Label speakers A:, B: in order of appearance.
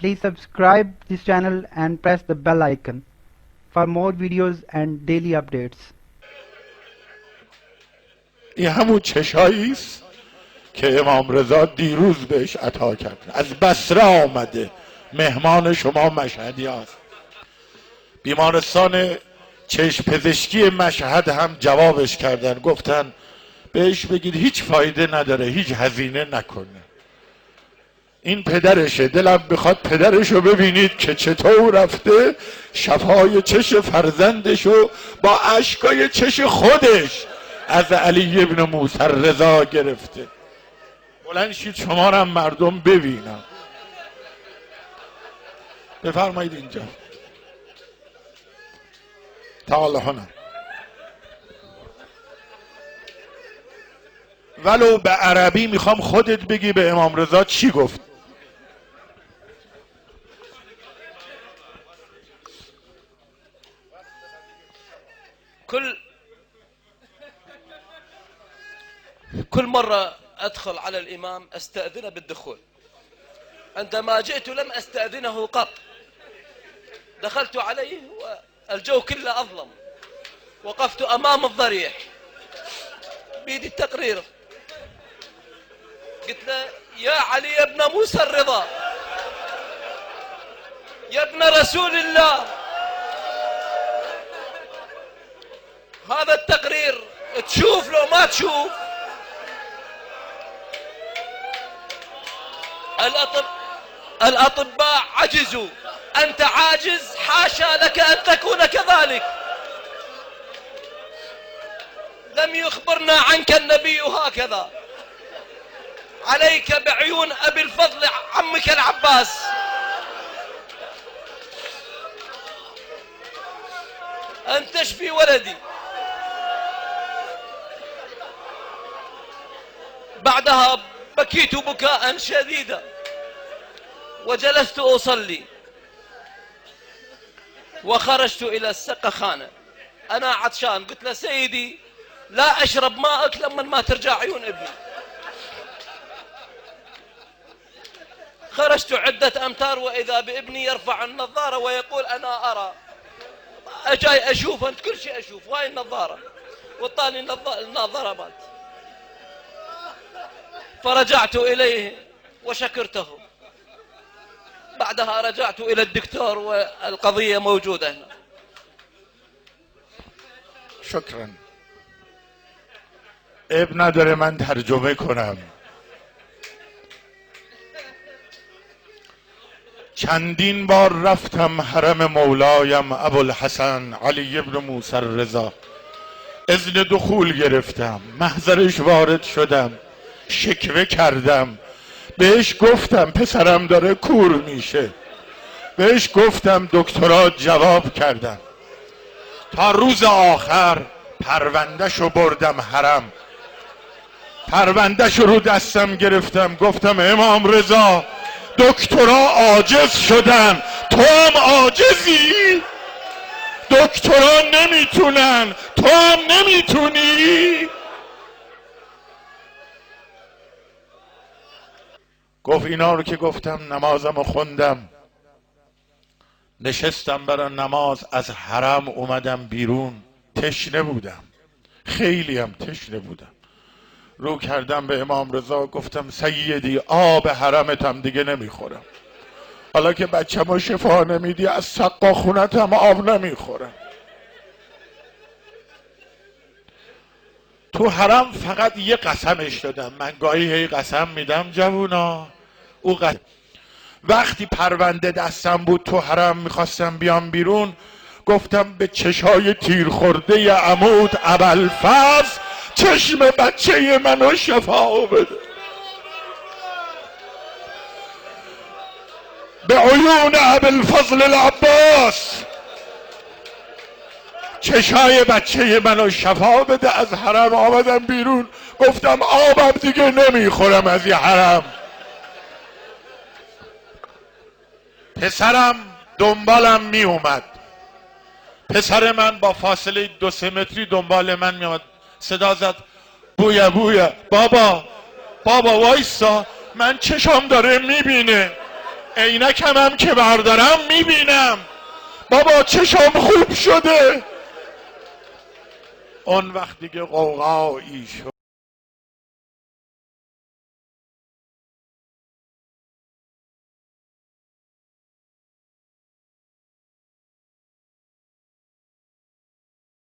A: Please subscribe this channel and press the bell icon for more videos and daily updates.
B: این همون چشاییست که امام رضا دیروز بهش عطا کرد. از بصره آمده، مهمان شما مشهدی هست. بیمارستان چشم پزشکی مشهد هم جوابش کردن، گفتن بهش بگید هیچ فایده نداره، هیچ هزینه نکنه. این پدرشه، دلم بخواد پدرشو ببینید که چطور رفته شفای چش فرزندشو با اشکای چش خودش از علی ابن موسی رضا گرفته. بلند شید شما رو هم مردم ببینم. بفرمایید اینجا. تعال هنا. ولو به عربی میخوام خودت بگی به امام رضا چی گفت.
C: كل مرة أدخل على الإمام أستأذنه بالدخول. عندما جئت لم أستأذنه قط. دخلت عليه والجو كله أظلم. وقفت أمام الضريح بيدي التقرير، قلت له يا علي يا ابن موسى الرضا، يا ابن رسول الله، هذا التقرير تشوف لو ما تشوف. الأطباء عجزوا، أنت عاجز، حاشا لك أن تكون كذلك. لم يخبرنا عنك النبي هكذا. عليك بعيون أبي الفضل عمك العباس. أن تشفي ولدي. بعدها بكيت بكاء شديدا وجلست أصلي وخرجت إلى السقخانة. أنا عطشان، قلت له سيدي لا أشرب ماءك لما ما ترجع عيون ابني. خرجت عدة أمتار وإذا بابني يرفع النظارة ويقول أنا أرى. أجاي أشوف، أنت كل شيء أشوف، وهاي النظارة، وطاني النظارة مالت. فرجعت إليه وشكرته. بعدها رجعت إلى الدكتور والقضية موجودة هنا.
B: شكرا. اب نداره من ترجمه کنم. چندین بار رفتم حرم مولایم ابوالحسن علی ابن موسی رضا، اذن دخول گرفتم، محضرش وارد شدم، شکوه کردم، بهش گفتم پسرم داره کور میشه، بهش گفتم دکترا جواب کردن. تا روز آخر پروندهشو بردم حرم، پروندهشو رو دستم گرفتم، گفتم امام رضا دکترا عاجز شدن، تو هم عاجزی، دکترا نمیتونن، تو هم نمیتونی. گفت اینا رو که گفتم نمازم خوندم، نشستم برای نماز، از حرم اومدم بیرون، تشنه بودم، خیلی هم تشنه بودم. رو کردم به امام رضا، گفتم سیدی آب حرمتم دیگه نمیخورم، حالا که بچه‌مو شفا نمیدی از سقا خونتم آب نمیخورم. تو حرم فقط یه قسمش دادم، من گاهی هی قسم میدم جوونا، او قسم. وقتی پرونده دستم بود تو حرم میخواستم بیام بیرون، گفتم به چشای تیر خورده عمود ابوالفضل چشم بچه منو شفا بده، به عیون ابوالفضل العباس چشای بچه منو شفا بده. از حرم آمدم بیرون، گفتم آبم دیگه نمیخورم از یه حرم. پسرم دنبالم می اومد، پسر من با فاصله 2-3 متری دنبال من می اومد، صدا زد بویا بویا، بابا بابا وایسا، من چشم داره میبینه. عینکم هم که بردارم میبینم بابا چشم خوب شده. اون وقت دیگه قوقایی شد.